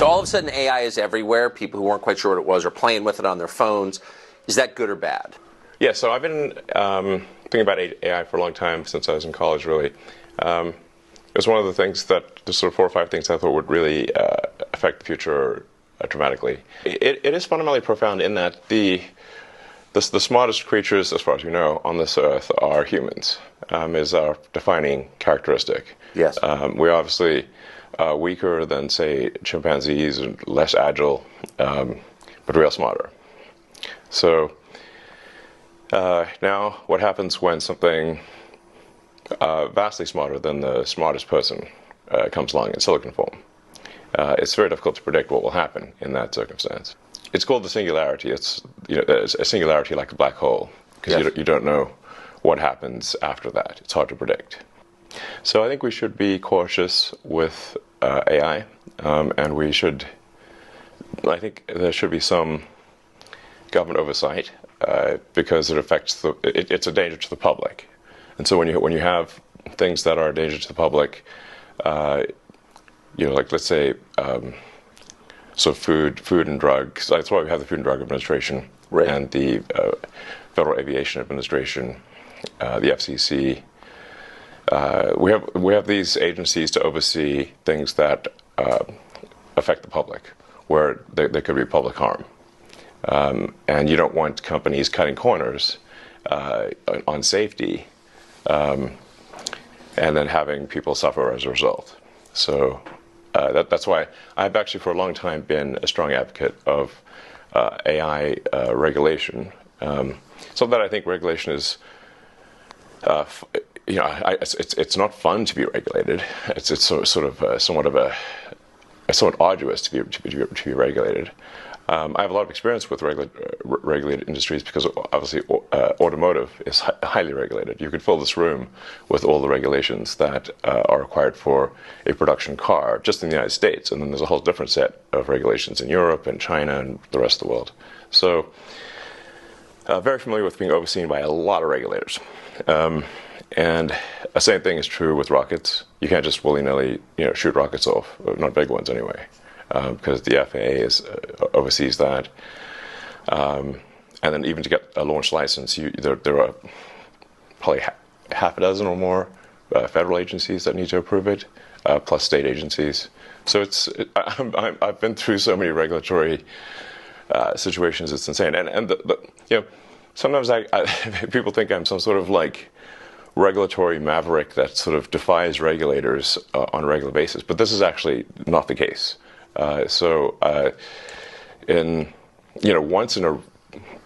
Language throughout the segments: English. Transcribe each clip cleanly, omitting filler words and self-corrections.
So all of a sudden AI is everywhere. People who weren't quite sure what it was are playing with it on their phones. Is that good or bad? Yeah, so I've been thinking about AI for a long time, since I was in college, really. It was one of the things that, the sort of 4 or 5 things I thought would really affect the future dramatically. It is fundamentally profound in that the smartest creatures, as far as we know, on this earth are humans, is our defining characteristic. Yes. We're obviously weaker than, say, chimpanzees, and less agile, but we are smarter. So now what happens when something vastly smarter than the smartest person comes along in silicon form? It's very difficult to predict what will happen in that circumstance. It's called the singularity. It's a singularity like a black hole, because you don't know what happens after that. It's hard to predict. So I think we should be cautious with AI, and I think there should be some government oversight, because it affects it's a danger to the public. And so when you have things that are a danger to the public, like, let's say, so food and drugs. That's why we have the Food and Drug Administration, right, and the Federal Aviation Administration, the FCC. We have these agencies to oversee things that affect the public, where there could be public harm, and you don't want companies cutting corners on safety, and then having people suffer as a result. So that's why I've actually for a long time been a strong advocate of AI regulation. So that I think regulation is, it's not fun to be regulated. It's somewhat arduous to be regulated. I have a lot of experience with regulated industries, because obviously automotive is highly regulated. You could fill this room with all the regulations that are required for a production car just in the United States, and then there's a whole different set of regulations in Europe and China and the rest of the world. So very familiar with being overseen by a lot of regulators. And the same thing is true with rockets. You can't just willy-nilly shoot rockets off, not big ones anyway. Because the FAA oversees that, and then even to get a launch license, there are probably half a dozen or more federal agencies that need to approve it, plus state agencies. So I've been through so many regulatory situations; it's insane. And sometimes people think I'm some sort of like regulatory maverick that sort of defies regulators on a regular basis, but this is actually not the case. Once in a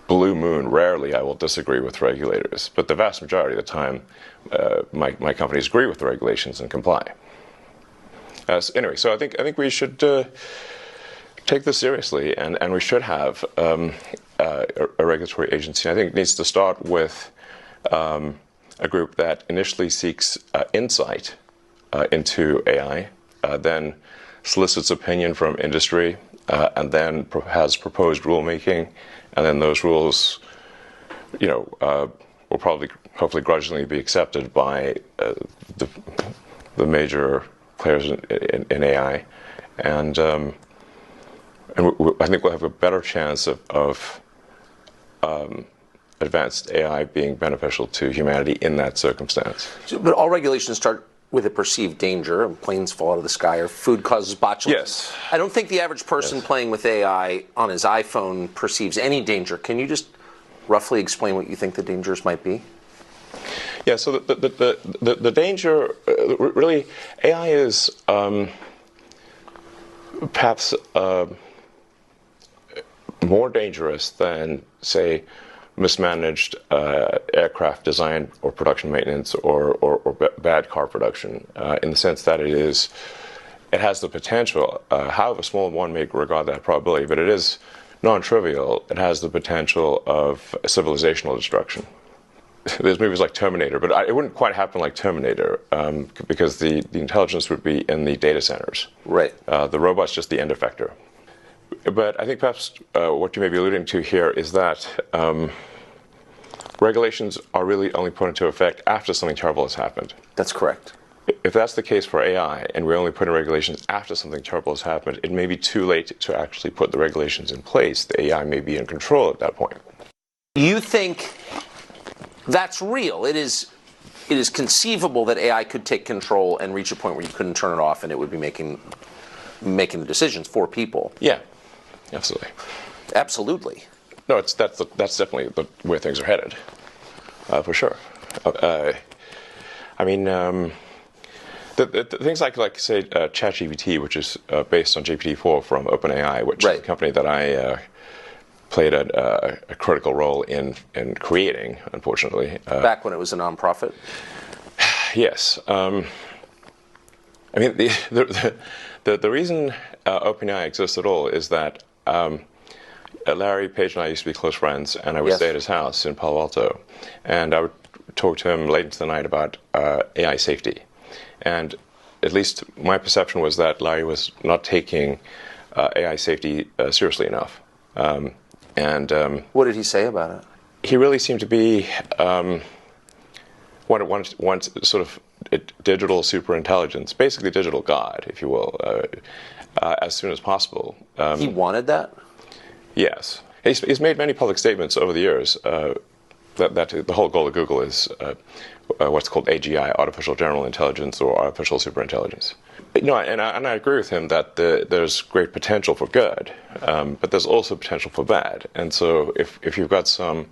blue moon, rarely I will disagree with regulators, but the vast majority of the time, my companies agree with the regulations and comply. Anyway, so I think we should take this seriously, and we should have a regulatory agency. I think it needs to start with a group that initially seeks insight into AI, then solicits opinion from industry, and then has proposed rulemaking, and then those rules, will probably, hopefully, grudgingly be accepted by the major players in AI, and I think we'll have a better chance of advanced AI being beneficial to humanity in that circumstance. But all regulations start with a perceived danger, and planes fall out of the sky, or food causes botulism. Yes. I don't think the average person playing with AI on his iPhone perceives any danger. Can you just roughly explain what you think the dangers might be? Yeah, so the danger, really, AI is perhaps more dangerous than, say, mismanaged aircraft design or production maintenance or bad car production, in the sense that it has the potential, however small one may regard that probability, but it is non-trivial. It has the potential of civilizational destruction. There's movies like Terminator, but it wouldn't quite happen like Terminator, because the intelligence would be in the data centers. Right. The robot's just the end effector. But I think perhaps what you may be alluding to here is that regulations are really only put into effect after something terrible has happened. That's correct. if that's the case for AI, and we only put in regulations after something terrible has happened, it may be too late to actually put the regulations in place. The AI may be in control at that point. You think that's real? It is conceivable that AI could take control and reach a point where you couldn't turn it off, and it would be making the decisions for people. Yeah, absolutely. Absolutely. No, that's definitely where things are headed, for sure. I mean, the things like say ChatGPT, which is based on GPT-4 from OpenAI, which is a company that I played a critical role in creating, unfortunately. Back when it was a nonprofit? Yes. I mean, the reason OpenAI exists at all is that Larry Page and I used to be close friends, and I would stay at his house in Palo Alto, and I would talk to him late into the night about AI safety. And at least my perception was that Larry was not taking AI safety seriously enough. What did he say about it? He really seemed to be one sort of digital superintelligence, basically digital God, if you will, as soon as possible. He wanted that? Yes. He's made many public statements over the years that the whole goal of Google is what's called AGI, artificial general intelligence, or artificial superintelligence. No, and I agree with him that there's great potential for good, but there's also potential for bad. And so if you've got some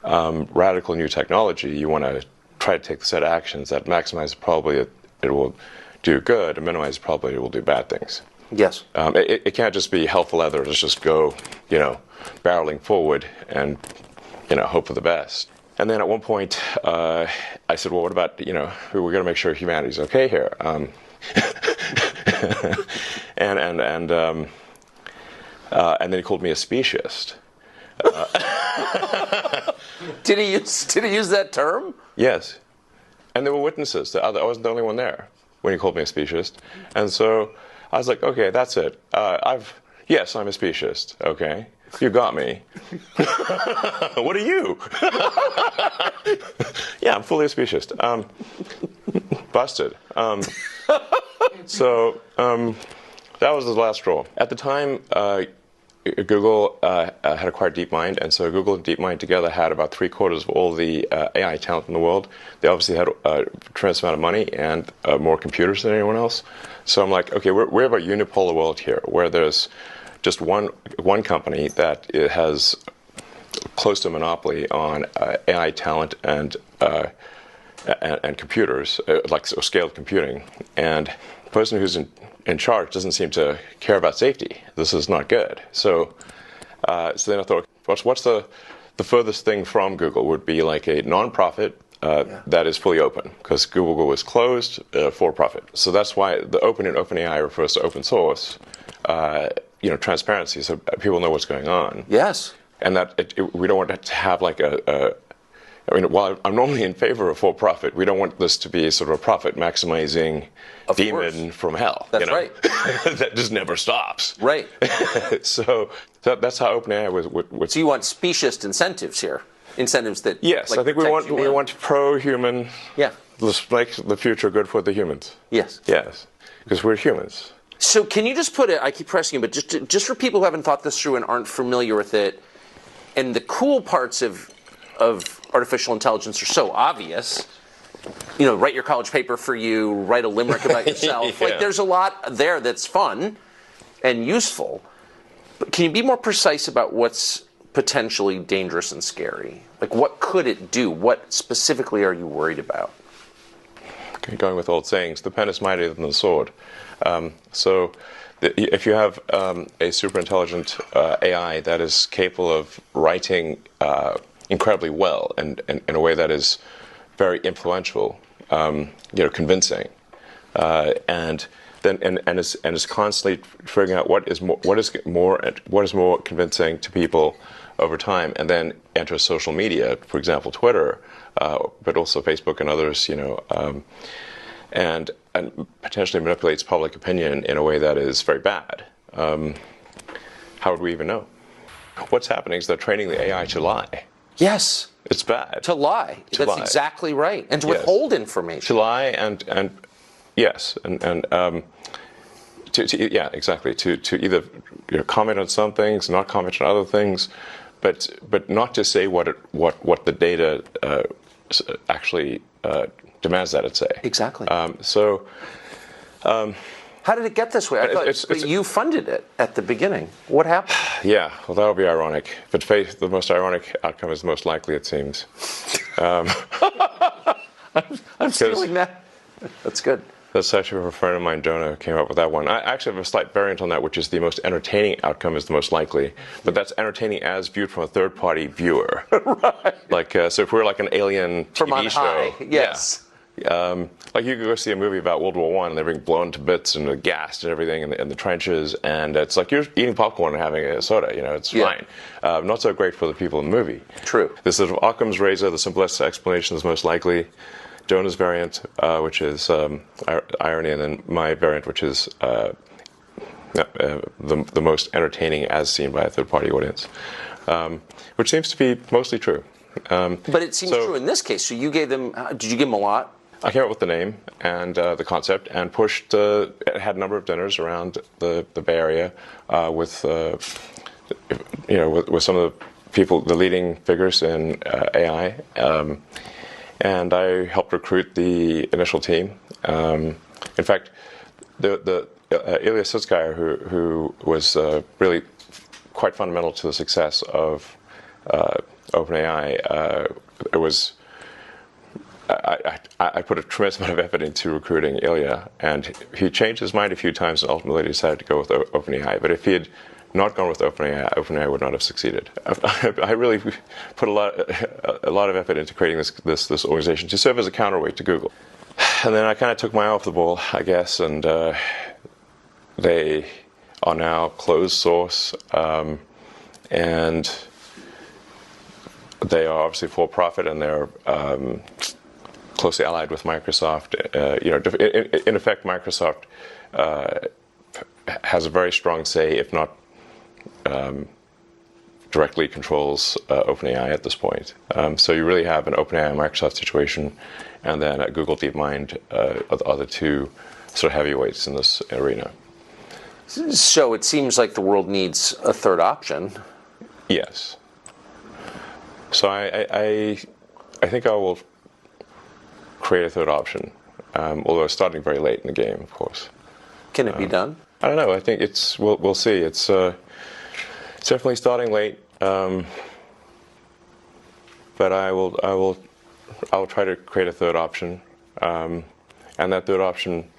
radical new technology, you want to try to take the set of actions that maximize the probability it will do good and minimize the probability it will do bad things. Yes. It can't just be hell for leather. Let's just go, barreling forward and, hope for the best. And then at one point, I said, well, what about, we're going to make sure humanity's okay here. And then he called me a speciesist. Did he use that term? Yes. And there were witnesses. I wasn't the only one there when he called me a speciesist. And so I was like, okay, that's it. Yes, I'm a speciesist. Okay. You got me. What are you? Yeah, I'm fully a speciesist. Busted. So that was the last straw. At the time, Google had acquired DeepMind, and so Google and DeepMind together had about 3/4 of all the AI talent in the world. They obviously had a tremendous amount of money and more computers than anyone else. So I'm like, okay, we're about a unipolar world here, where there's just one company that has close to a monopoly on AI talent and computers, like scaled computing. And the person who's in charge doesn't seem to care about safety. This is not good. So then I thought, what's the furthest thing from Google would be like a nonprofit that is fully open, because Google was closed for profit. So that's why the open in OpenAI refers to open source, transparency, so people know what's going on. Yes. And that we don't want to have like while I'm normally in favor of for-profit, we don't want this to be sort of a profit-maximizing demon from hell. That's right. That just never stops. Right. So that's how OpenAI was. So you want speciesist incentives here, incentives that. Yes, I think we want pro-human. Yeah. Let's make the future good for the humans. Yes. Yes, because we're humans. So can you just put it? I keep pressing you, but just for people who haven't thought this through and aren't familiar with it, and the cool parts of artificial intelligence are so obvious. Write your college paper for you, write a limerick about yourself. Yeah. Like, there's a lot there that's fun and useful. But can you be more precise about what's potentially dangerous and scary? Like, what could it do? What specifically are you worried about? Okay, going with old sayings, the pen is mightier than the sword. So if you have a super intelligent AI that is capable of writing incredibly well and in a way that is very influential, convincing, and is constantly figuring out what is more convincing to people over time, and then enters social media, for example, Twitter, but also Facebook and others, and potentially manipulates public opinion in a way that is very bad. How would we even know? What's happening is they're training the AI to lie. Yes. It's bad. To lie. That's exactly right. And to withhold information. To lie and Yes, yeah, exactly. To either comment on some things, not comment on other things, but not to say what the data actually demands that it say. Exactly. How did it get this way? I thought you funded it at the beginning. What happened? Yeah, well, that would be ironic. But the most ironic outcome is most likely, it seems. I'm stealing that. That's good. That's actually a friend of mine, Jonah, came up with that one. I actually have a slight variant on that, which is the most entertaining outcome is the most likely. But that's entertaining as viewed from a third-party viewer. Right. Like, so if we're like an alien from TV on show. High. Yes. Yeah. Like you could go see a movie about World War I, and they're being blown to bits and they're gassed and everything in the trenches, and it's like you're eating popcorn and having a soda. It's fine. Not so great for the people in the movie. True. This sort of Occam's razor, the simplest explanation is most likely. Jonah's variant, which is irony, and then my variant, which is the most entertaining as seen by a third-party audience, which seems to be mostly true. But it seems true in this case. So you gave them, did you give them a lot? I came up with the name and the concept and pushed, had a number of dinners around the Bay Area with some of the people, the leading figures in AI. And I helped recruit the initial team. In fact, the Ilya Sutskever, who was really quite fundamental to the success of OpenAI, I put a tremendous amount of effort into recruiting Ilya, and he changed his mind a few times and ultimately decided to go with OpenAI. But if he had not gone with OpenAI would not have succeeded. I really put a lot of effort into creating this organization to serve as a counterweight to Google. And then I kind of took my eye off the ball, I guess, and they are now closed source, and they are obviously for profit, and they're closely allied with Microsoft. In effect, Microsoft has a very strong say, if not directly controls OpenAI at this point. So you really have an OpenAI Microsoft situation, and then Google DeepMind are the two sort of heavyweights in this arena. So it seems like the world needs a third option. Yes. So I think I will create a third option, although it's starting very late in the game, of course. Can it be done? I don't know. I think we'll see. It's definitely starting late, but I'll try to create a third option, and that third option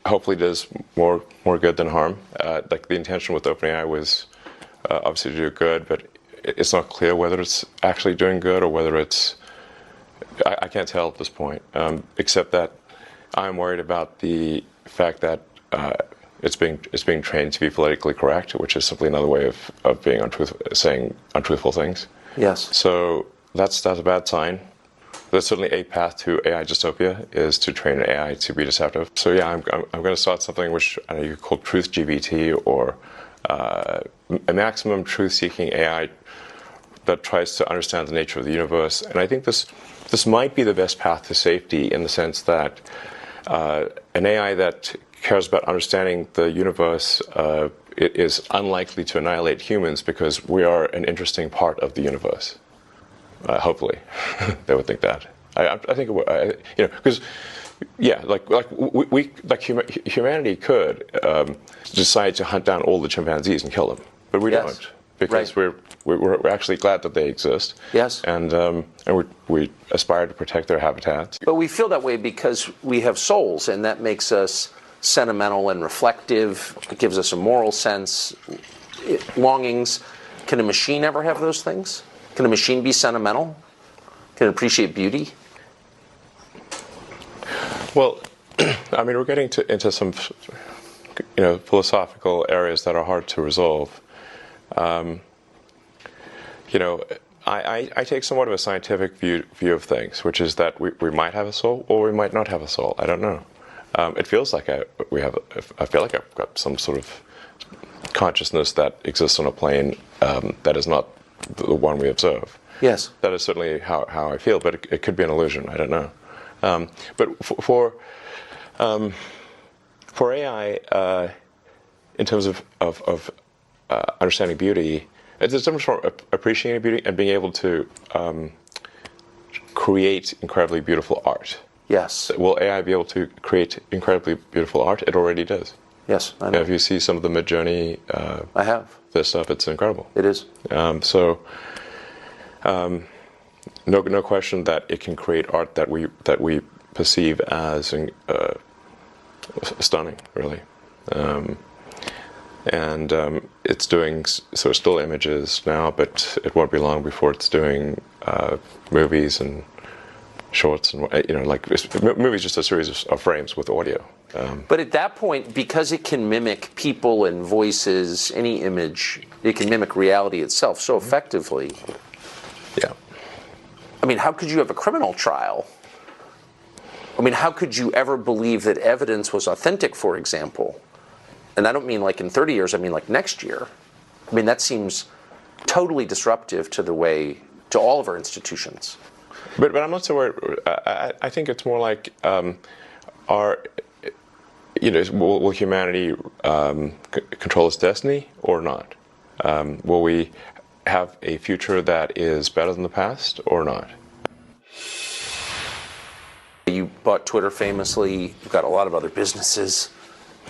hopefully does more good than harm. Like the intention with OpenAI was obviously to do good, but it's not clear whether it's actually doing good or whether it's. I can't tell at this point, except that I'm worried about the fact that it's being trained to be politically correct, which is simply another way of being saying untruthful things. Yes. So that's a bad sign. There's certainly a path to AI dystopia is to train an AI to be deceptive. So yeah, I'm going to start something which I know you call truth GPT, or a maximum truth-seeking AI that tries to understand the nature of the universe. And I think this might be the best path to safety, in the sense that an AI that cares about understanding the universe it is unlikely to annihilate humans, because we are an interesting part of the universe. Hopefully, they would think that. I think it would, because humanity could decide to hunt down all the chimpanzees and kill them, but we don't, because we're actually glad that they exist. Yes, and we aspire to protect their habitats. But we feel that way because we have souls, and that makes us sentimental and reflective. It gives us a moral sense, longings. Can a machine ever have those things? Can a machine be sentimental? Can it appreciate beauty? Well, I mean, we're getting into some, philosophical areas that are hard to resolve. I take somewhat of a scientific view of things, which is that we might have a soul or we might not have a soul. I don't know. It feels like I feel like I've got some sort of consciousness that exists on a plane that is not the one we observe. Yes. That is certainly how I feel, but it could be an illusion. I don't know. But for For AI, in terms of understanding beauty, there's a difference from appreciating beauty and being able to create incredibly beautiful art. Yes. Will AI be able to create incredibly beautiful art? It already does. Yes, I know. If you see some of the Mid-Journey, I have. this stuff, it's incredible. It is. No question that it can create art that we perceive as stunning, really. It's doing sort of still images now, but it won't be long before it's doing movies and shorts and movies, just a series of frames with audio. But at that point, because it can mimic people and voices, any image, it can mimic reality itself so effectively. Yeah. I mean, how could you have a criminal trial? I mean, how could you ever believe that evidence was authentic, for example? And I don't mean like in 30 years, I mean like next year. I mean, that seems totally disruptive to all of our institutions. But I'm not so worried. I think it's more like, will humanity control its destiny or not? Will we have a future that is better than the past or not? You bought Twitter famously. You've got a lot of other businesses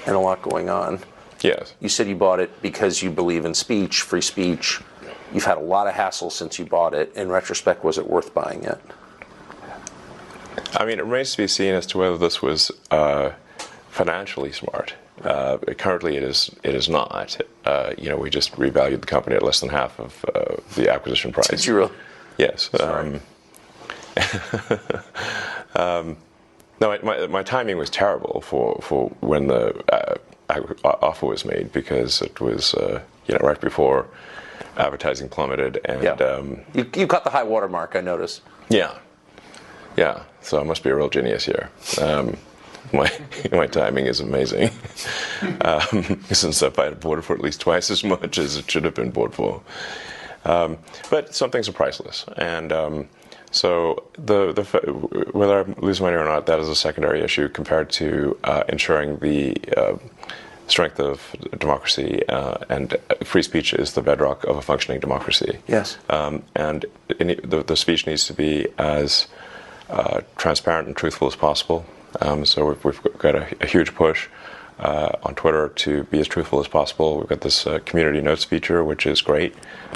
and a lot going on. Yes. You said you bought it because you believe in speech, free speech. You've had a lot of hassle since you bought it. In retrospect, was it worth buying it? I mean, it remains to be seen as to whether this was financially smart. Currently, it is not. We just revalued the company at less than half of the acquisition price. Did you really? Yes. No, my timing was terrible for when the offer was made, because it was right before advertising plummeted, and you caught the high water mark, I noticed. Yeah. So I must be a real genius here. My timing is amazing. Since if I had bought it for at least twice as much as it should have been bought for. But some things are priceless, and so whether I lose money or not, that is a secondary issue compared to ensuring the strength of democracy, and free speech is the bedrock of a functioning democracy. Yes. And the speech needs to be as transparent and truthful as possible. So we've got a huge push on Twitter to be as truthful as possible. We've got this community notes feature, which is great.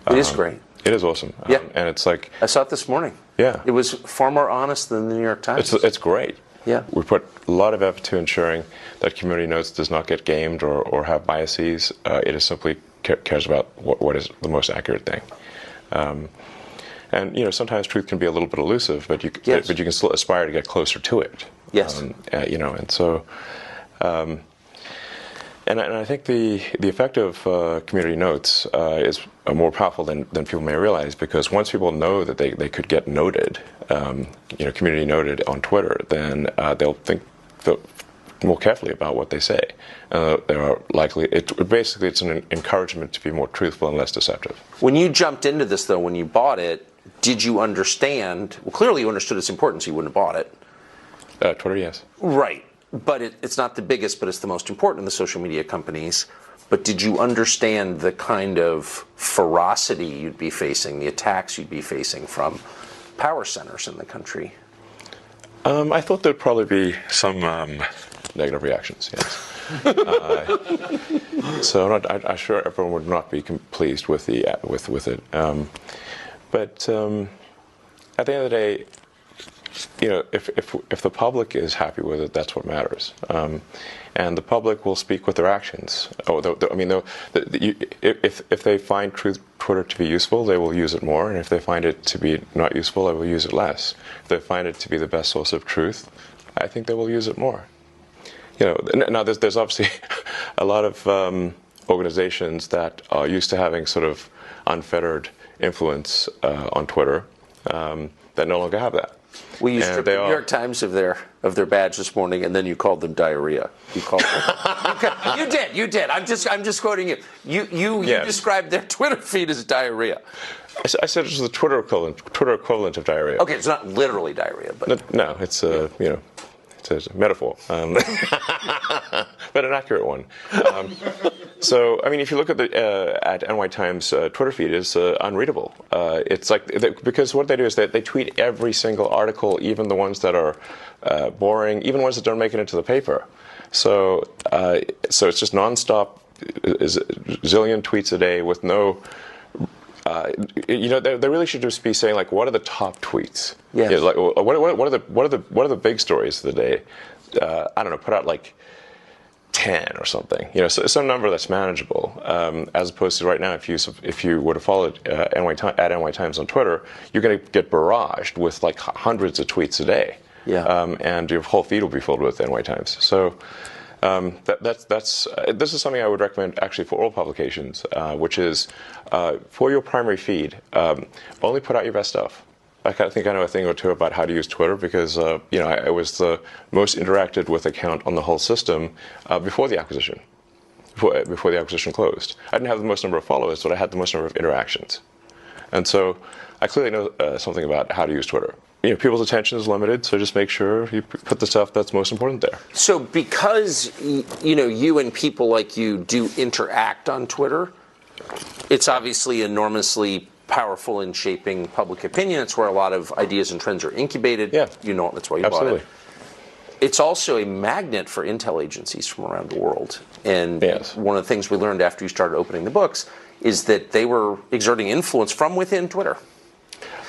It is great. It is awesome. Yeah. And it's like, I saw it this morning. Yeah. It was far more honest than the New York Times. It's great. Yeah. We put a lot of effort to ensuring that community notes does not get gamed or have biases. It is simply cares about what is the most accurate thing. And sometimes truth can be a little bit elusive, but you can still aspire to get closer to it. Yes. And so, and I think the effect of community notes is more powerful than people may realize, because once people know that they could get noted, community noted on Twitter, then they'll think more carefully about what they say. They are likely. It's an encouragement to be more truthful and less deceptive. When you jumped into this, though, when you bought it, did you understand? Well, clearly you understood its importance. You wouldn't have bought it. Twitter, yes. Right. But it's not the biggest, but it's the most important of the social media companies. But did you understand the kind of ferocity you'd be facing, the attacks you'd be facing from power centers in the country? I thought there'd probably be some negative reactions, yes. So I'm sure everyone would not be pleased with it. But at the end of the day, if the public is happy with it, that's what matters. And the public will speak with their actions. If they find Twitter to be useful, they will use it more. And if they find it to be not useful, they will use it less. If they find it to be the best source of truth, I think they will use it more. Now there's obviously a lot of organizations that are used to having sort of unfettered influence on Twitter that no longer have that. Well, you stripped the New York Times of their badge this morning, and then you called them diarrhea. You called them. You did. I'm just quoting you. You described their Twitter feed as diarrhea. I said it was the Twitter equivalent of diarrhea. Okay, it's not literally diarrhea, but no, it's it's a metaphor, but an accurate one. So, I mean, if you look at the at NY Times Twitter feed, it's unreadable. It's like because what they do is they tweet every single article, even the ones that are boring, even ones that don't make it into the paper. So it's just nonstop, zillion tweets a day with no. They really should just be saying like, what are the top tweets? Yes. Like, what are the big stories of the day? I don't know. Put out like 10 or something. So some number that's manageable. As opposed to right now, if you were to follow at NY Times on Twitter, you're going to get barraged with like hundreds of tweets a day. Yeah. And your whole feed will be filled with NY Times. So. This is something I would recommend actually for all publications, which is for your primary feed, only put out your best stuff. I think I know a thing or two about how to use Twitter because I was the most interacted with account on the whole system before the acquisition, before the acquisition closed. I didn't have the most number of followers, but I had the most number of interactions, and so I clearly know something about how to use Twitter. People's attention is limited, so just make sure you put the stuff that's most important there. So because, you and people like you do interact on Twitter, it's obviously enormously powerful in shaping public opinion. It's where a lot of ideas and trends are incubated. Yeah. That's why you Absolutely. bought it. It's also a magnet for intel agencies from around the world. And yes. One of the things we learned after you started opening the books is that they were exerting influence from within Twitter.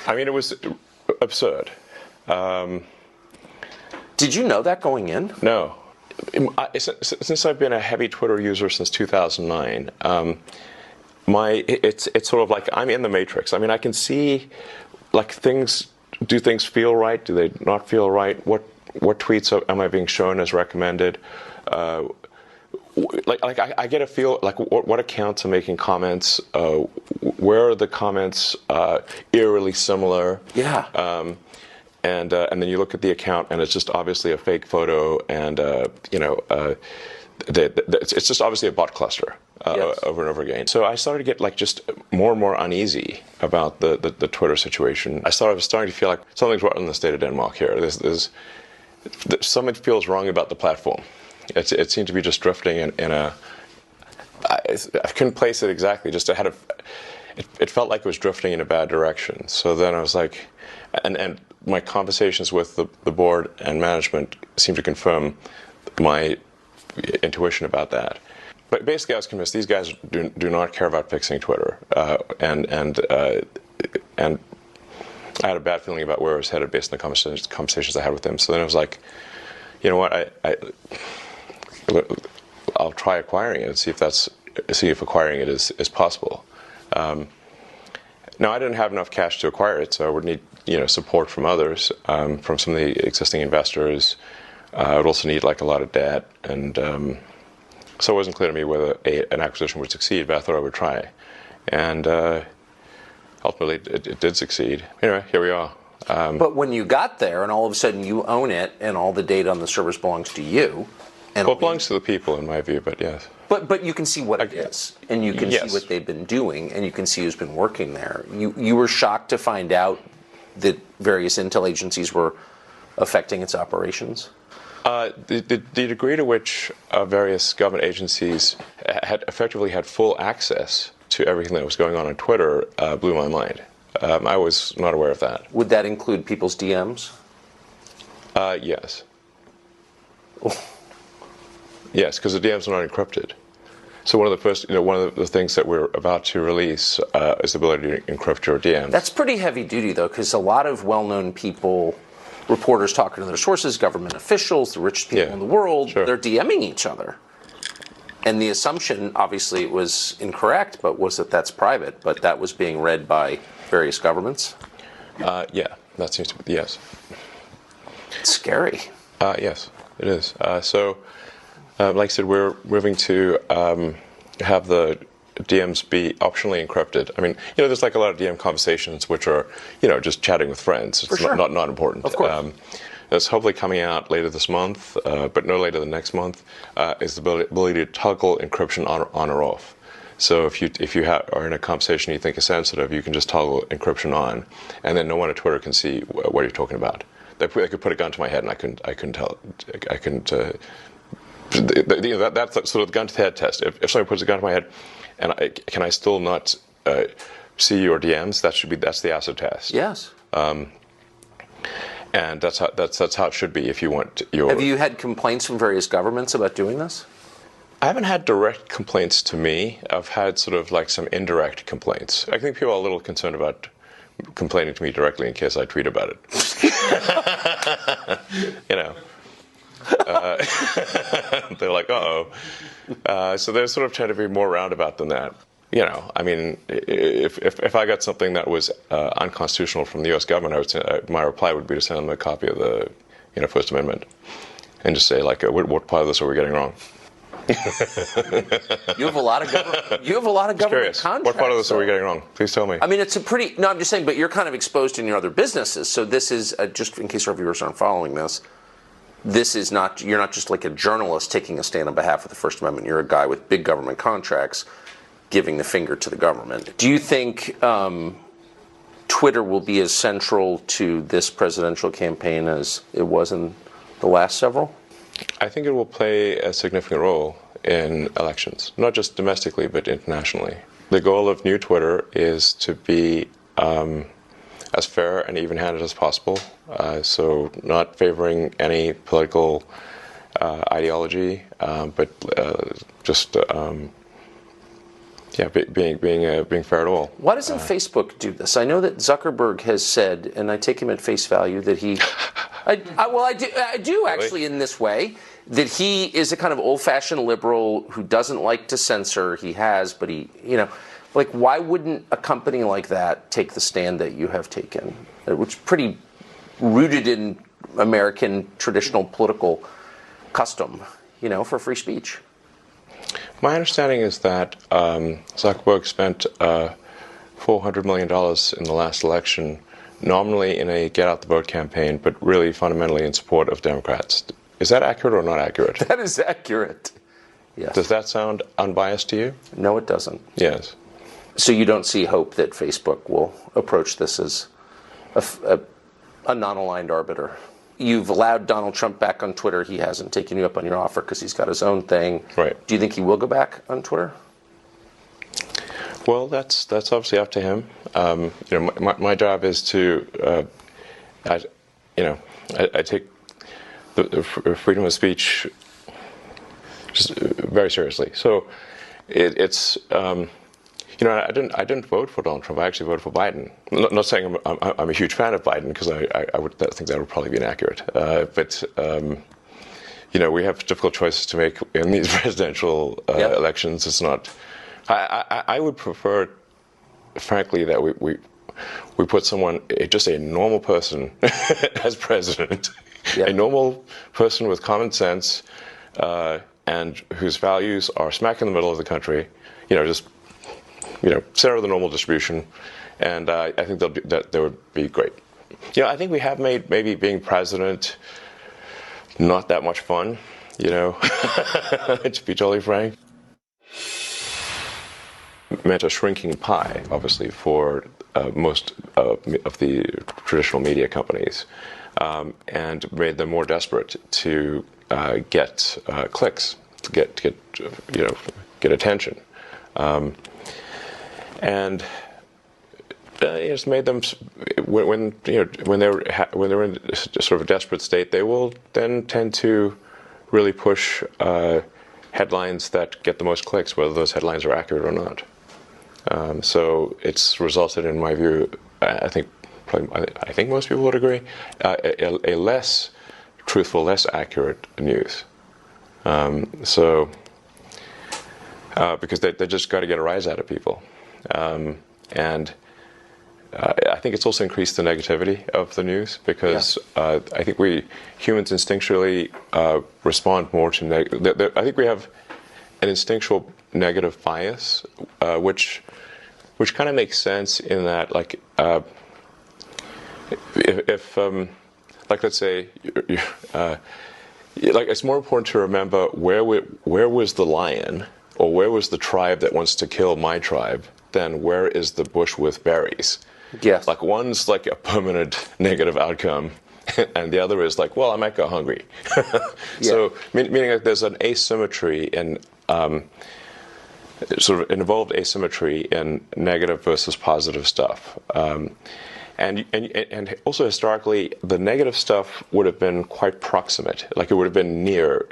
I mean, it was absurd. Did you know that going in? No. Since I've been a heavy Twitter user since 2009, it's sort of like I'm in the matrix. I mean, I can see like do things feel right? Do they not feel right? What tweets am I being shown as recommended? I get a feel like what accounts are making comments. Where are the comments eerily similar? Yeah. And then you look at the account, and it's just obviously a fake photo, and it's just obviously a bot cluster Yes. over and over again. So I started to get like just more and more uneasy about the Twitter situation. I was starting to feel like something's wrong in the state of Denmark here. There's something feels wrong about the platform. It seemed to be just drifting in a. I couldn't place it exactly. Just it felt like it was drifting in a bad direction. So then I was like, and my conversations with the board and management seemed to confirm my intuition about that. But basically, I was convinced these guys do not care about fixing Twitter, and I had a bad feeling about where I was headed based on the conversations I had with them. So then I was like, you know what, I'll try acquiring it and see if acquiring it is possible. Now, I didn't have enough cash to acquire it, so I would need support from others, from some of the existing investors. I would also need like a lot of debt, and so it wasn't clear to me whether an acquisition would succeed, but I thought I would try. And ultimately, it did succeed. Anyway, here we are. But when you got there, and all of a sudden you own it, and all the data on the servers belongs to you. And well, it belongs to the people, in my view, but yes. But you can see what it is, and you can see what they've been doing, and you can see who's been working there. You were shocked to find out that various intel agencies were affecting its operations? The degree to which various government agencies had effectively had full access to everything that was going on Twitter blew my mind. I was not aware of that. Would that include people's DMs? Yes. Yes, because the DMs are not encrypted. So one of the things that we're about to release is the ability to encrypt your DMs. That's pretty heavy duty, though, because a lot of well-known people, reporters talking to their sources, government officials, the richest people in the world, they're DMing each other. And the assumption, obviously, it was incorrect, but was that that's private, but that was being read by various governments? Yeah, that seems to be, yes. It's scary. Yes, it is. Like I said, we're moving to have the DMs be optionally encrypted. I mean, there's like a lot of DM conversations which are, just chatting with friends. It's not important. Of course. That's hopefully coming out later this month, but no later than next month, is the ability to toggle encryption on or off. So if you are in a conversation you think is sensitive, you can just toggle encryption on, and then no one at Twitter can see what you're talking about. they could put a gun to my head, and I couldn't tell. I couldn't. That's sort of the gun to the head test. If somebody puts a gun to my head, and can I still not see your DMs? That's the acid test. Yes. And that's how it should be if you want your. Have you had complaints from various governments about doing this? I haven't had direct complaints to me. I've had sort of like some indirect complaints. I think people are a little concerned about complaining to me directly in case I tweet about it. They're like, uh-oh. So they're sort of trying to be more roundabout than that. I mean, if I got something that was unconstitutional from the U.S. government, I would say, my reply would be to send them a copy of the First Amendment and just say, like, what part of this are we getting wrong? You have a lot of government contracts. What part of this are we getting wrong? Please tell me. I mean, I'm just saying, but you're kind of exposed in your other businesses. So this is, just in case our viewers aren't following this, you're not just like a journalist taking a stand on behalf of the First Amendment. You're a guy with big government contracts giving the finger to the government. Do you think Twitter will be as central to this presidential campaign as it was in the last several? I think it will play a significant role in elections, not just domestically, but internationally. The goal of New Twitter is to be as fair and even-handed as possible, so not favoring any political ideology, but just being fair at all. Why doesn't Facebook do this? I know that Zuckerberg has said, and I take him at face value, that he... I do actually, in this way, that he is a kind of old-fashioned liberal who doesn't like to censor. He has, but why wouldn't a company like that take the stand that you have taken, which is pretty rooted in American traditional political custom, for free speech? My understanding is that Zuckerberg spent $400 million in the last election, nominally in a get-out-the-vote campaign, but really fundamentally in support of Democrats. Is that accurate or not accurate? That is accurate. Yes. Does that sound unbiased to you? No, it doesn't. Yes. So you don't see hope that Facebook will approach this as a non-aligned arbiter? You've allowed Donald Trump back on Twitter. He hasn't taken you up on your offer because he's got his own thing. Right. Do you think he will go back on Twitter? Well, that's obviously up to him. My job is to, I take the freedom of speech just very seriously. So it's. I didn't vote for Donald Trump. I actually voted for Biden. Not saying I'm a huge fan of Biden, because I would think that would probably be inaccurate. But we have difficult choices to make in these presidential elections. It's not. I would prefer, frankly, that we put someone, just a normal person, as president, a normal person with common sense, and whose values are smack in the middle of the country. Center of the normal distribution, and I think that would be great. I think we have made maybe being president not that much fun, to be totally frank. Meant a shrinking pie, obviously, for most of the traditional media companies, and made them more desperate to get clicks, to get attention. And it's made them, when they're in sort of a desperate state, they will then tend to really push headlines that get the most clicks, whether those headlines are accurate or not. So it's resulted, in my view, I think most people would agree, a less truthful, less accurate news. Because they just got to get a rise out of people. And I think it's also increased the negativity of the news, because I think we humans instinctually respond more to I think we have an instinctual negative bias, which kind of makes sense in that, like, if let's say, it's more important to remember where was the lion, or where was the tribe that wants to kill my tribe, than where is the bush with berries. Yes. Like, one's like a permanent negative outcome, and the other is like, well, I might go hungry. So meaning like there's an asymmetry in sort of involved asymmetry in negative versus positive stuff. And also historically, the negative stuff would have been quite proximate, like it would have been near,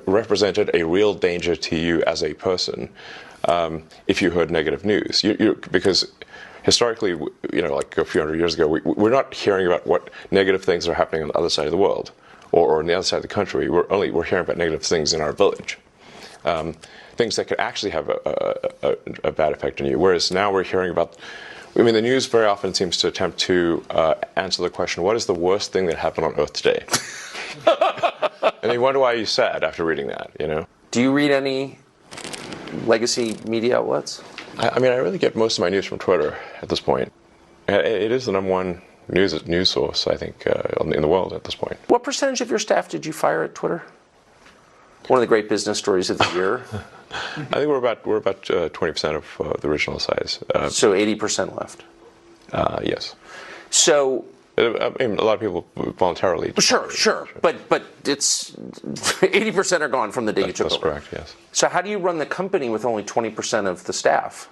represented a real danger to you as a person if you heard negative news. Because historically, like a few hundred years ago, we're not hearing about what negative things are happening on the other side of the world or on the other side of the country. We're hearing about negative things in our village. Things that could actually have a bad effect on you. Whereas now we're hearing about, the news very often seems to attempt to answer the question, what is the worst thing that happened on Earth today? And you wonder why you're sad after reading that, Do you read any legacy media outlets? I really get most of my news from Twitter at this point. It is the number one news source, I think, in the world at this point. What percentage of your staff did you fire at Twitter? One of the great business stories of the year. I think we're about 20% of the original size. So 80% left. Yes. So a lot of people voluntarily. Sure. But it's 80% are gone from the day you took over. That's correct. Yes. So how do you run the company with only 20% of the staff?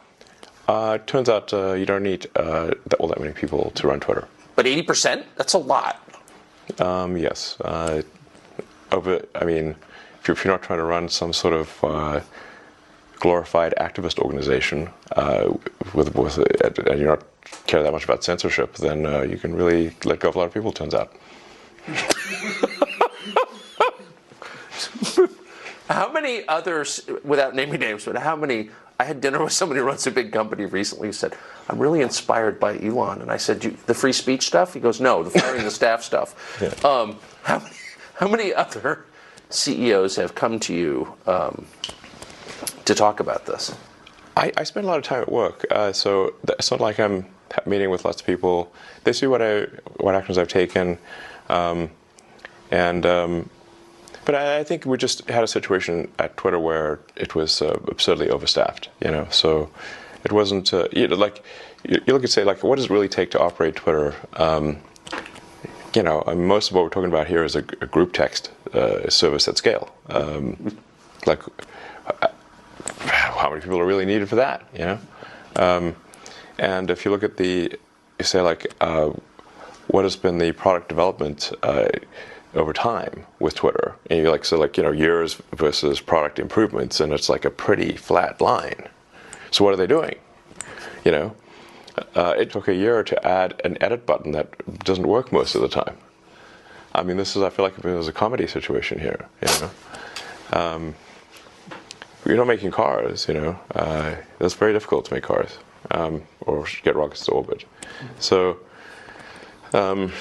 It turns out you don't need that many people to run Twitter. But 80%? That's a lot. Yes. If you're not trying to run some sort of glorified activist organization and you're not care that much about censorship, then you can really let go of a lot of people, it turns out. How many others, without naming names, but I had dinner with somebody who runs a big company recently who said, I'm really inspired by Elon. And I said, the free speech stuff? He goes, no, the firing the staff stuff. Yeah. How many other CEOs have come to you to talk about this? I spend a lot of time at work, so it's not like I'm meeting with lots of people. They see what actions I've taken, but I think we just had a situation at Twitter where it was absurdly overstaffed. So it wasn't like you look and say, like, what does it really take to operate Twitter? Most of what we're talking about here is a group text service at scale. Like, how many people are really needed for that? And if you look at you say, like, what has been the product development over time with Twitter? And you're like, years versus product improvements, and it's like a pretty flat line. So what are they doing? It took a year to add an edit button that doesn't work most of the time. I feel like it was a comedy situation here. You're not making cars, it's very difficult to make cars or get rockets to orbit. So, the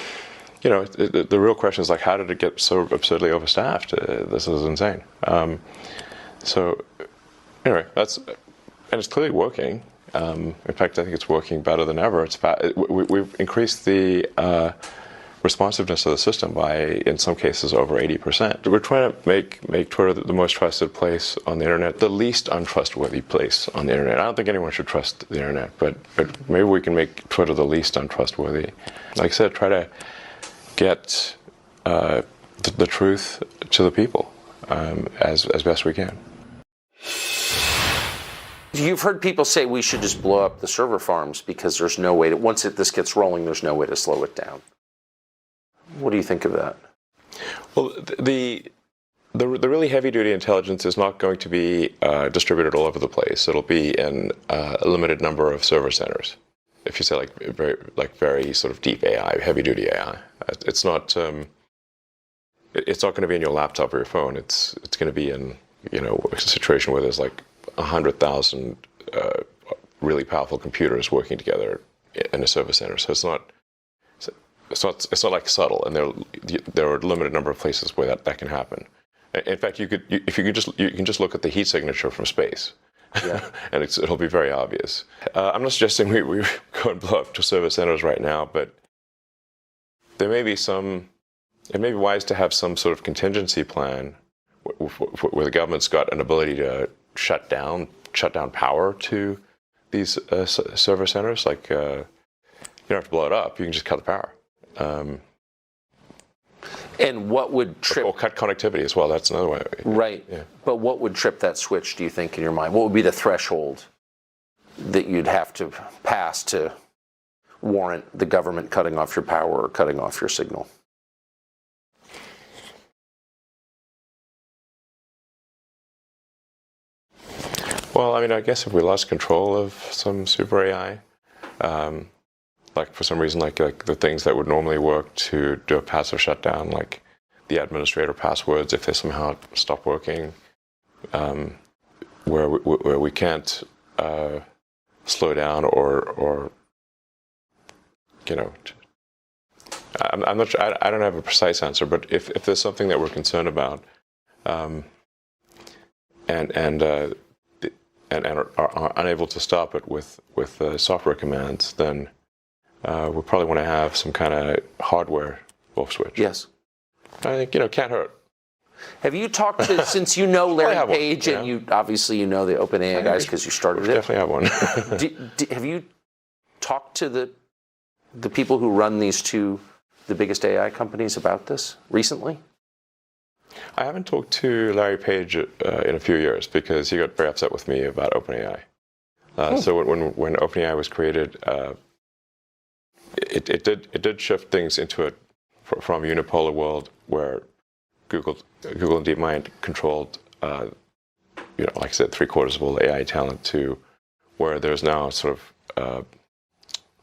real question is, like, how did it get so absurdly overstaffed? This is insane. So, anyway, and it's clearly working. In fact, I think it's working better than ever. We've increased the responsiveness of the system by, in some cases, over 80%. We're trying to make Twitter the most trusted place on the internet, the least untrustworthy place on the internet. I don't think anyone should trust the internet, but maybe we can make Twitter the least untrustworthy. Like I said, try to get the truth to the people as best we can. You've heard people say we should just blow up the server farms because there's no way to, once this gets rolling, there's no way to slow it down. What do you think of that? Well, the really heavy-duty intelligence is not going to be distributed all over the place. It'll be in a limited number of server centers. If you say very sort of deep AI, heavy-duty AI, it's not going to be in your laptop or your phone. It's going to be in a situation where there's like 100,000 really powerful computers working together in a server center. So it's not like subtle, and there are a limited number of places where that can happen. In fact, you can just look at the heat signature from space, and it'll be very obvious. I'm not suggesting we go and blow up to server centers right now, but there may be it may be wise to have some sort of contingency plan where the government's got an ability to shut down power to these server centers. Like, you don't have to blow it up; you can just cut the power. And what would trip... Or cut connectivity as well. That's another way. Right. Yeah. But what would trip that switch, do you think, in your mind? What would be the threshold that you'd have to pass to warrant the government cutting off your power or cutting off your signal? Well, I mean, I guess if we lost control of some super AI, like for some reason, like the things that would normally work to do a passive shutdown, like the administrator passwords, if they somehow stop working, where we can't slow down or I'm not sure. I don't have a precise answer, but if there's something that we're concerned about, and are unable to stop it with software commands, then we probably want to have some kind of hardware off switch. Yes. I think, can't hurt. Have you talked to, since you know Larry Page, and you obviously know the OpenAI guys because you started it? Definitely have one. Have you talked to the people who run the biggest AI companies about this recently? I haven't talked to Larry Page in a few years because he got very upset with me about OpenAI. So when OpenAI was created, it did shift things into it from a unipolar world where Google and DeepMind controlled, like I said, 3/4 of all the AI talent, to where there's now sort of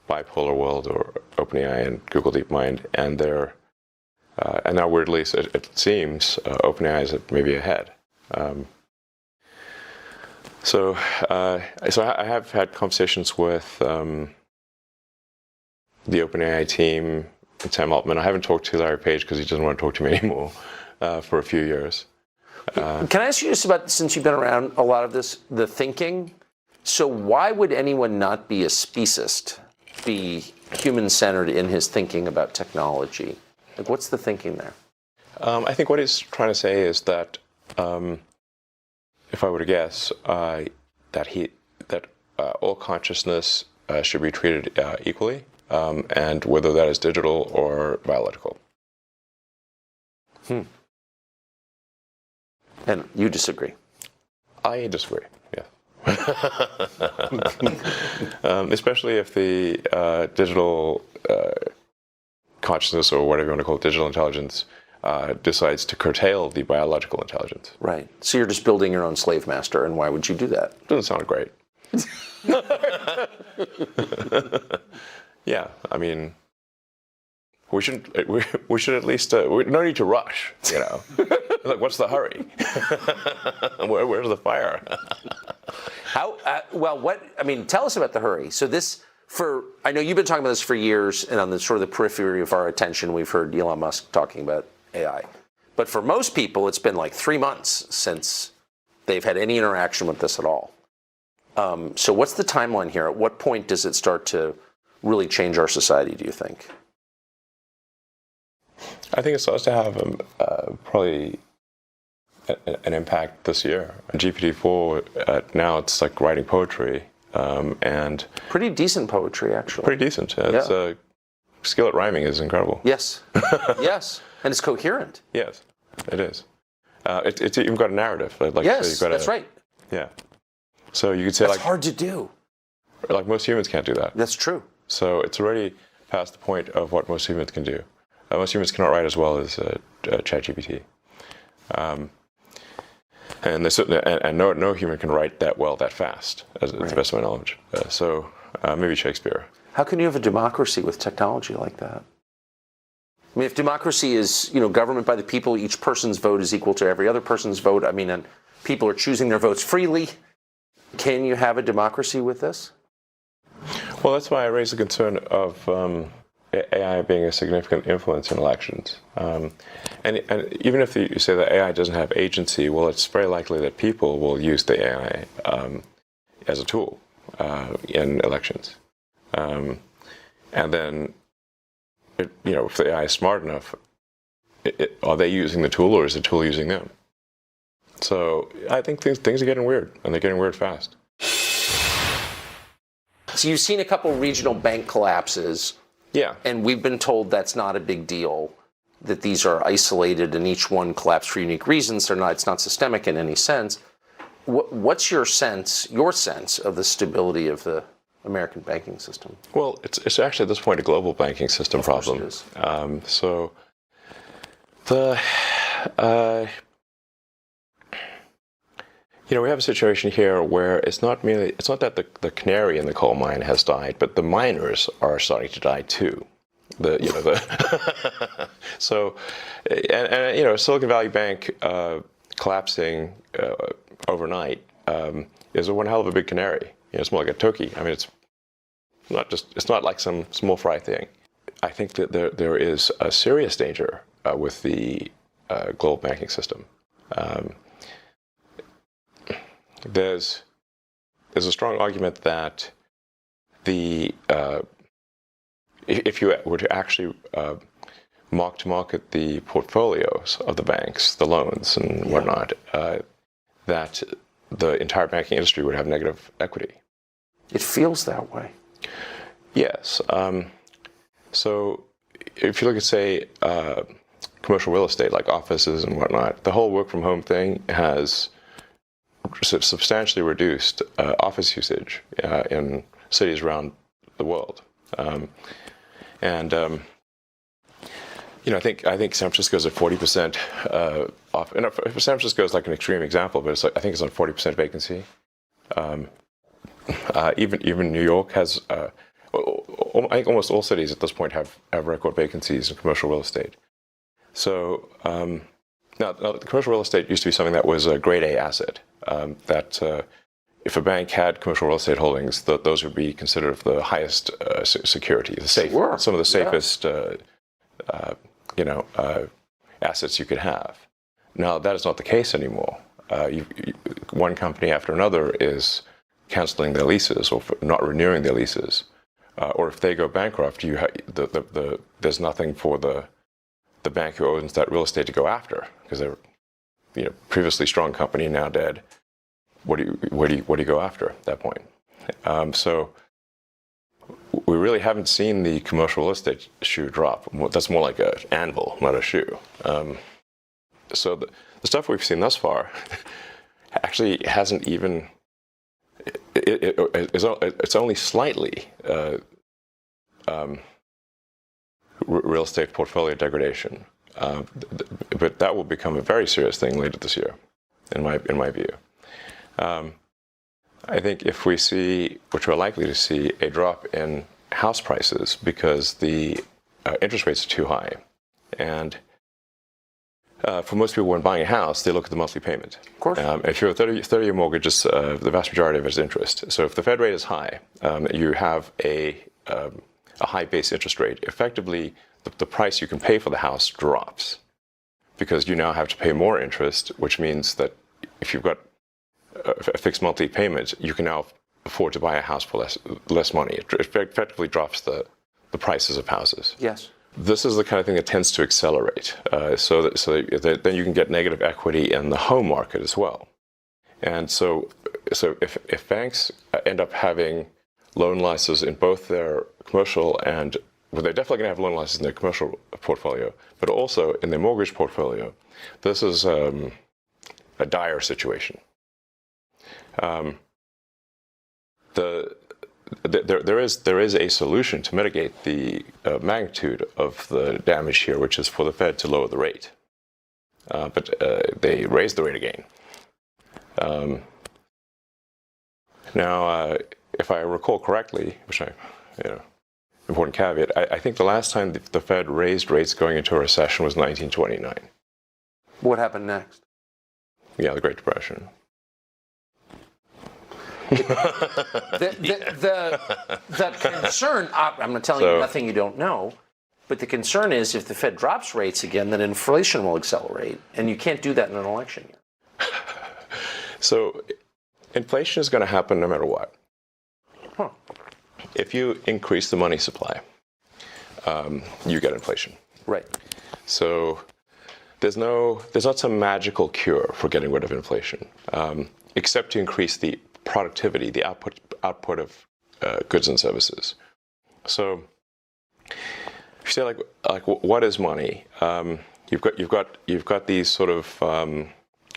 bipolar world, or OpenAI and Google DeepMind, and and now weirdly, it seems OpenAI is maybe ahead. So I have had conversations with the OpenAI team and Sam Altman. I haven't talked to Larry Page because he doesn't want to talk to me anymore for a few years. Can I ask you just about, since you've been around a lot of this, the thinking? So why would anyone not be a speciest, be human-centered in his thinking about technology? Like, what's the thinking there? I think what he's trying to say is that, if I were to guess, that all consciousness should be treated equally, and whether that is digital or biological. And you disagree? I disagree, yeah. Especially if the digital consciousness, or whatever you want to call it, digital intelligence, decides to curtail the biological intelligence. Right. So you're just building your own slave master, and why would you do that? Doesn't sound great. Yeah, I mean, we should at least, no need to rush, Like, what's the hurry? Where's the fire? Tell us about the hurry. So I know you've been talking about this for years, and on the sort of the periphery of our attention, we've heard Elon Musk talking about AI. But for most people, it's been like 3 months since they've had any interaction with this at all. So what's the timeline here? At what point does it start to really change our society, do you think? I think it starts to have probably an impact this year. GPT-4, now it's like writing poetry. And pretty decent poetry, actually. Pretty decent. Its skill at rhyming is incredible. Yes. Yes. And it's coherent. Yes, it is. It's even got a narrative. Yes, that's right. Yeah. So you could say that's hard to do. Like most humans can't do that. That's true. So it's already past the point of what most humans can do. Most humans cannot write as well as ChatGPT. And no human can write that well, that fast, to the best of my knowledge. So maybe Shakespeare. How can you have a democracy with technology like that? I mean, if democracy is, government by the people, each person's vote is equal to every other person's vote. I mean, and people are choosing their votes freely. Can you have a democracy with this? Well, that's why I raised the concern of AI being a significant influence in elections. And even if you say that AI doesn't have agency, well, it's very likely that people will use the AI as a tool in elections. And then, if the AI is smart enough, are they using the tool, or is the tool using them? So I think things are getting weird, and they're getting weird fast. So you've seen a couple regional bank collapses. Yeah. And we've been told that's not a big deal. that these are isolated and each one collapsed for unique reasons. It's not systemic in any sense. What's your sense of the stability of the American banking system? Well, it's actually at this point a global banking system problem. It is. So the we have a situation here where it's not that the canary in the coal mine has died, but the miners are starting to die too. So Silicon Valley Bank collapsing overnight is one hell of a big canary. It's more like a turkey. I mean, it's not like some small fry thing. I think that there is a serious danger with the global banking system. There's a strong argument that if you were to actually mark to market the portfolios of the banks, the loans and whatnot, that the entire banking industry would have negative equity. It feels that way. Yes. So if you look at, say, commercial real estate, like offices and whatnot, the whole work from home thing has substantially reduced office usage in cities around the world. I think San Francisco is at 40% off. And San Francisco is like an extreme example, but I think it's on 40% vacancy. Even New York has. I think almost all cities at this point have record vacancies in commercial real estate. So now, the commercial real estate used to be something that was a grade A asset. That if a bank had commercial real estate holdings, those would be considered the highest security, some of the safest, assets you could have. Now that is not the case anymore. One company after another is canceling their leases or not renewing their leases, or if they go bankrupt, there's nothing for the bank who owns that real estate to go after because they're previously strong company now dead. What do you go after at that point? So we really haven't seen the commercial real estate shoe drop. That's more like an anvil, not a shoe. So the stuff we've seen thus far actually hasn't even. It's only slightly real estate portfolio degradation, but that will become a very serious thing later this year, in my view. I think if we see, which we're likely to see, a drop in house prices because the interest rates are too high, and for most people when buying a house, they look at the monthly payment. Of course. If you're a 30-year mortgage, the vast majority of it is interest. So if the Fed rate is high, you have a high base interest rate. Effectively, the price you can pay for the house drops because you now have to pay more interest, which means that if you've got a fixed monthly payment, you can now afford to buy a house for less money. It effectively drops the prices of houses. Yes. This is the kind of thing that tends to accelerate, so that then you can get negative equity in the home market as well. And so if banks end up having loan losses in both their commercial and, well, they're definitely going to have loan losses in their commercial portfolio, but also in their mortgage portfolio, this is a dire situation. There is a solution to mitigate the magnitude of the damage here, which is for the Fed to lower the rate. But they raised the rate again. Now, if I recall correctly, which important caveat, I think the last time the Fed raised rates going into a recession was 1929. What happened next? Yeah, the Great Depression. The concern, I'm not telling you nothing you don't know, but the concern is if the Fed drops rates again, then inflation will accelerate, and you can't do that in an election year. So inflation is going to happen no matter what. Huh. If you increase the money supply, you get inflation. Right. So there's not some magical cure for getting rid of inflation, except to increase the productivity, the output of goods and services. So you say what is money? You've got these sort of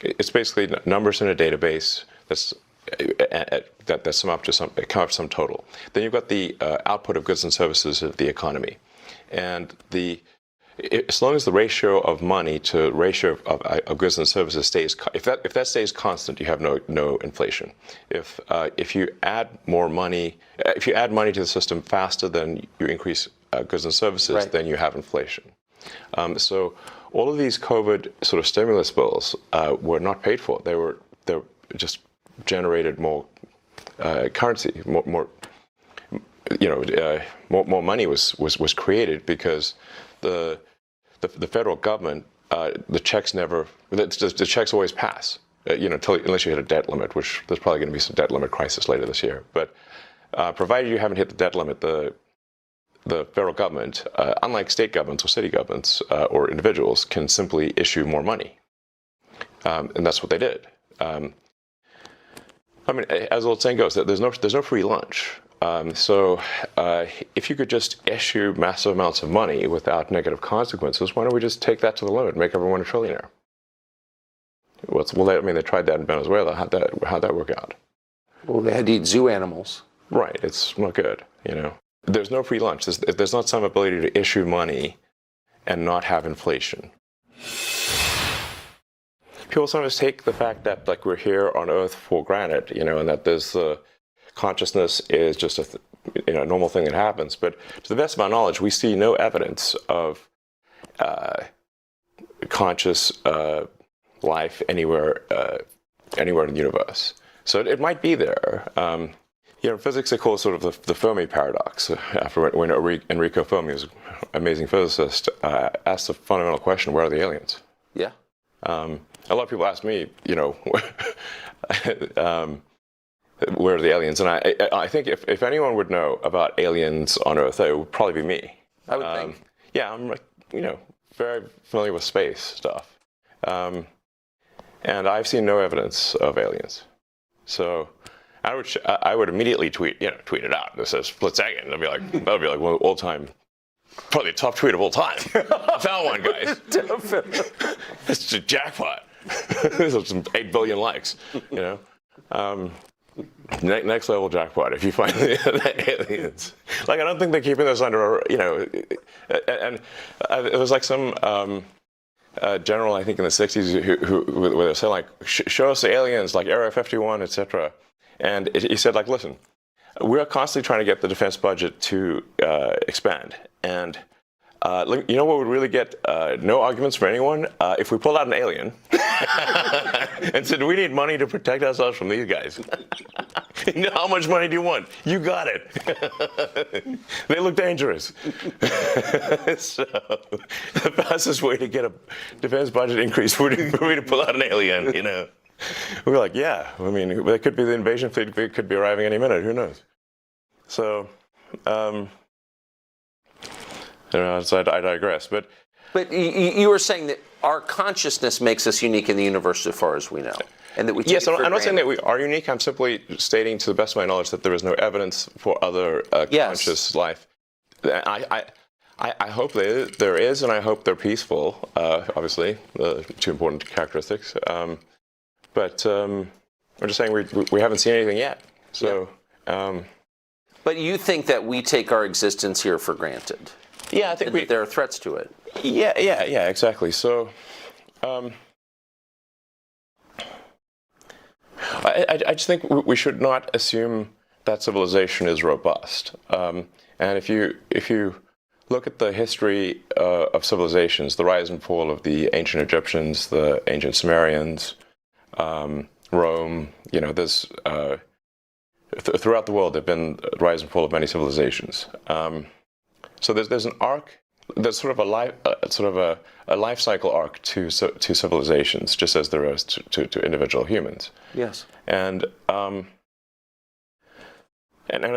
it's basically numbers in a database that sum up to some total. Then you've got the output of goods and services of the economy, and as long as the ratio of money to ratio of goods and services stays, if that stays constant, you have no inflation. If you add more money, if you add money to the system faster than you increase goods and services, right, then you have inflation. So all of these COVID sort of stimulus bills were not paid for. They just generated more currency, more money was created because the federal government, the checks always pass, unless you hit a debt limit, which there's probably going to be some debt limit crisis later this year. But provided you haven't hit the debt limit, the federal government, unlike state governments or city governments or individuals, can simply issue more money, and that's what they did. I mean, as the old saying goes, there's no free lunch. So if you could just issue massive amounts of money without negative consequences, why don't we just take that to the limit and make everyone a trillionaire? They tried that in Venezuela. How'd that work out? Well, they had to eat zoo animals. Right. It's not good, There's no free lunch. There's not some ability to issue money and not have inflation. People sometimes take the fact that we're here on Earth for granted, and that there's consciousness is just a normal thing that happens. But to the best of my knowledge, we see no evidence of conscious life anywhere in the universe. So it might be there. Physics they call it sort of the Fermi paradox. After when Enrico Fermi, was an amazing physicist, asked the fundamental question: where are the aliens? Yeah. A lot of people ask me, where are the aliens? And I think if anyone would know about aliens on Earth, it would probably be me. I would think. Yeah, I'm very familiar with space stuff, and I've seen no evidence of aliens. So I would immediately tweet it out. This says split second. That'd be like one of the all-time, probably the top tweet of all time. I found one, guys. It's a jackpot. There's some 8 billion likes. Next level jackpot if you find the aliens. I don't think they're keeping this under, and it was like some general, I think in the 60s, who where they said show us the aliens, like Area 51, etc. And he said listen, we are constantly trying to get the defense budget to expand, and you know what would really get no arguments from anyone? If we pulled out an alien and said, we need money to protect ourselves from these guys. How much money do you want? You got it. They look dangerous. So the fastest way to get a defense budget increase would be for me to pull out an alien, We're like, yeah. I mean, there could be the invasion fleet could be arriving any minute. Who knows? So, so I digress. But you were saying that our consciousness makes us unique in the universe as far as we know, and that we take it for I'm not granted. saying that we are unique. I'm simply stating, to the best of my knowledge, that there is no evidence for other conscious life. I hope there is, and I hope they're peaceful. Obviously, two important characteristics. But I'm just saying we haven't seen anything yet. So. Yeah. But you think that we take our existence here for granted? Yeah, I think that there are threats to it. Yeah, exactly. So, I just think we should not assume that civilization is robust. And if you look at the history of civilizations, the rise and fall of the ancient Egyptians, the ancient Sumerians, Rome, there's throughout the world there've been the rise and fall of many civilizations. So there's an arc. There's sort of a life cycle arc to civilizations, just as there is to individual humans. Yes. And I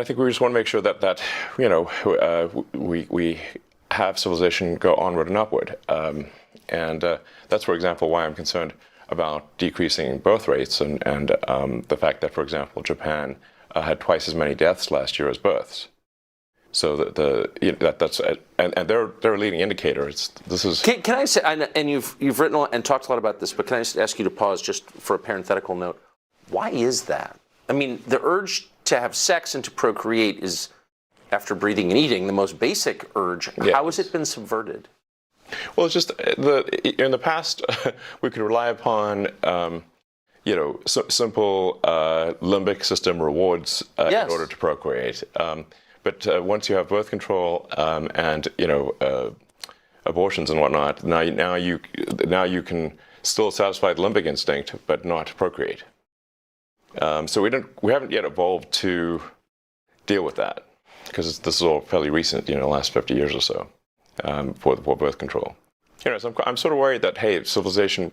think we just want to make sure that we have civilization go onward and upward. And that's, for example, why I'm concerned about decreasing birth rates and the fact that, for example, Japan had twice as many deaths last year as births. So that's and they're a leading indicator. This is. Can I say, and you've written and talked a lot about this, but can I just ask you to pause just for a parenthetical note? Why is that? I mean, the urge to have sex and to procreate is, after breathing and eating, the most basic urge. Yes. How has it been subverted? Well, it's just in the past we could rely upon simple limbic system rewards Yes. in order to procreate. But once you have birth control and abortions and whatnot, now you can still satisfy the limbic instinct but not procreate. So we haven't yet evolved to deal with that, because this is all fairly recent, the last 50 years or so, for birth control. So I'm sort of worried that, hey, civilization,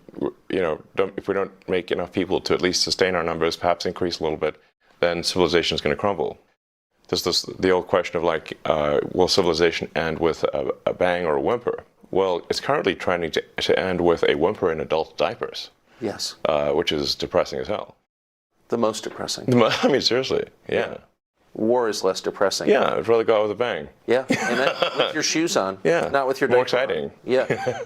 if we don't make enough people to at least sustain our numbers, perhaps increase a little bit, then civilization is going to crumble. There's the old question of will civilization end with a bang or a whimper? Well, it's currently trying to end with a whimper in adult diapers. Yes. Which is depressing as hell. The most depressing. I mean, seriously, yeah. War is less depressing. Yeah, I'd rather go out with a bang. Yeah, and with your shoes on. Yeah, Not with your more diaper on. exciting. Yeah.